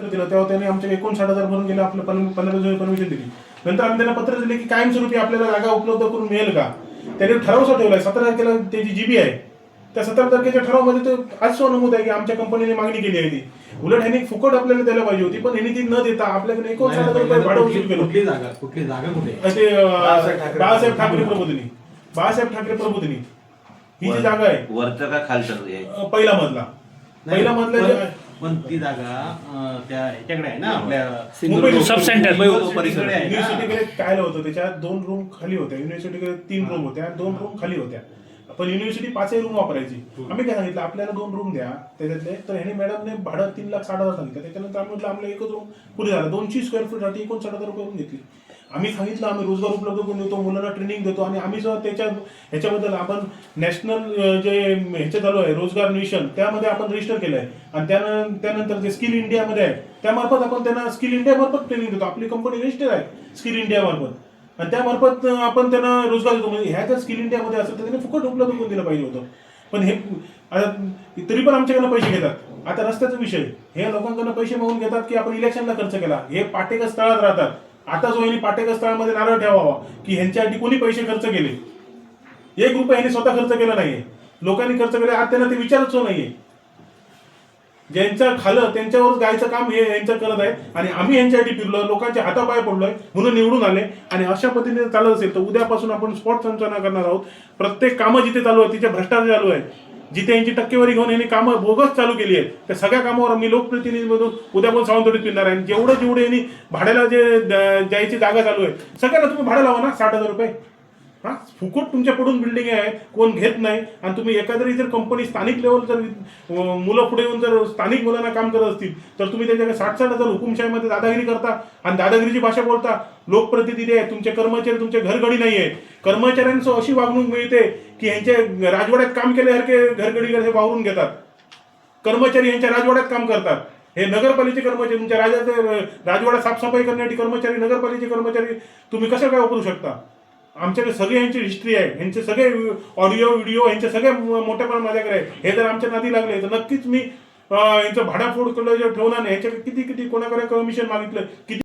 दिलं तेव्हा त्यांनी आमच्या 59,000 भरून गेले, आपलं 15 परमिशन दिली. नंतर आम्ही त्यांना पत्र दिले की कायमस्वरूपी आपल्याला जागा उपलब्ध करून मिळेल का. त्यांनी ठरावसा ठेवलाय 17 तारखेला त्याची जीबी आहे. त्या 17 तारखेच्या ठरावामध्ये तर आज नमूद आहे की आमच्या कंपनीने मागणी केली आहे ती. उलट ह्यांनी फुकट आपल्याला द्यायला पाहिजे होती, पण ह्यांनी ती न देता आपल्याकडे 59,000 रुपये भाडं वसूल केलं. कुठली जागा कुठे ते बाळासाहेब ठाकरे प्रबोधिनी ही जी जागा आहे वरचं का खालचं पहिला मजला पण ती जागा त्या ह्याच्याकडे आहे ना आपल्या मुंबई सब सेंटर युनिव्हर्सिटीकडे काय होतं, त्याच्यात 2 रूम खाली होत्या. युनिव्हर्सिटीकडे 3 रूम होत्या, 2 रूम खाली होत्या. पण युनिव्हर्सिटी 5 रूम वापरायची. आम्ही काय सांगितलं आपल्याला 2 रूम द्या त्याच्यातले, तर ह्याने मॅडमने भाडं 3,60,000 सांगितलं. त्याच्यानंतर आम्ही म्हटलं आम्हाला एकच रूम पुढे झाला 200 स्क्वेअर फूट साठी 59,000 रुपये घेतली. आम्ही सांगितलं आम्ही रोजगार उपलब्ध करून देतो, मुलांना ट्रेनिंग देतो, आणि आम्ही जर ह्याच्याबद्दल आपण नॅशनल जे ह्याच्या चालू आहे रोजगार मिशन त्यामध्ये आपण रजिस्टर केलंय. आणि त्यानंतर जे स्किल इंडियामध्ये आहे त्यामार्फत आपण त्यांना स्किल इंडिया मार्फत ट्रेनिंग देतो. आपली कंपनी रजिस्टर आहे स्किल इंडिया मार्फत, आणि त्यामार्फत आपण त्यांना रोजगार देतो. म्हणजे ह्या जर स्किल इंडियामध्ये असेल तर त्यांनी फुकट उपलब्ध करून दिलं पाहिजे होतं. पण हे आता तरी पण आमच्याकडनं पैसे घेतात. आता रस्त्याचा विषय, हे लोकांकडनं पैसे मागून घेतात की आपण इलेक्शनला खर्च केला. हे पाटेकर स्थळात राहतात. आता जो यांनी पाटेकर स्थळामध्ये नारळ ठेवावा की ह्यांच्यासाठी कोणी पैसे खर्च केले, 1 रुपया यांनी स्वतः खर्च केला नाहीये, लोकांनी खर्च केले. आज त्यांना ते विचारच नाहीये. ज्यांच्या खालं त्यांच्यावरच गायचं काम हे यांचं करत आहे, आणि आम्ही यांच्यासाठी फिरलो, लोकांच्या हातापाय पडलोय म्हणून निवडून आले. आणि अशा पद्धतीने चालत असेल तर उद्यापासून आपण स्पॉट संचालना करणार आहोत. प्रत्येक कामं जिथे चालू आहे तिथे भ्रष्टाचार चालू आहे, जिथे यांची टक्केवारी घेऊन यांनी कामं बोगस चालू केली आहेत, त्या सगळ्या कामावर आम्ही लोकप्रतिनिधीमधून उद्या पण सावंतवाडीत फिरणार आहे. जेवढे यांनी भाड्याला जे द्यायची जागा चालू आहे सगळ्यांना तुम्ही भाडं लावा ना 60,000 रुपये. हा फुकट तुमच्या पडून बिल्डिंग आहे, कोण घेत नाही. आणि तुम्ही एखादी जर कंपनी स्थानिक लेवल जर मुलं पुढे येऊन जर स्थानिक मुलांना काम करत असतील तर तुम्ही त्यांच्याकडे 60,000 हुकुमशाहीमध्ये दादागिरी करता आणि दादागिरीची भाषा बोलता. लोकप्रतिनिधी आहे, तुमचे कर्मचारी तुमचे घरगडी नाही आहे. कर्मचाऱ्यांचं अशी वागणूक मिळते की यांच्या राजवाड्यात काम केल्यासारखे घरगडी हे वावरून घेतात. कर्मचारी यांच्या राजवाड्यात काम करतात. हे नगरपालिकेचे कर्मचारी तुमच्या राजवाड्यात साफसफाई करण्यासाठी कर्मचारी, नगरपालिकेचे कर्मचारी तुम्ही कसं काय वापरू शकता. आमच्याकडे सगळे यांची हिस्ट्री आहे, यांचे सगळे ऑडिओ व्हिडिओ यांचे सगळे मोठ्या प्रमाणात माझ्याकडे आहे. हे जर आमच्या नादी लागले तर नक्कीच मी यांचं भाडाफोड ठेवणार नाही. ह्याच्याकडे किती कोणाकडे कमिशन मागितलं, किती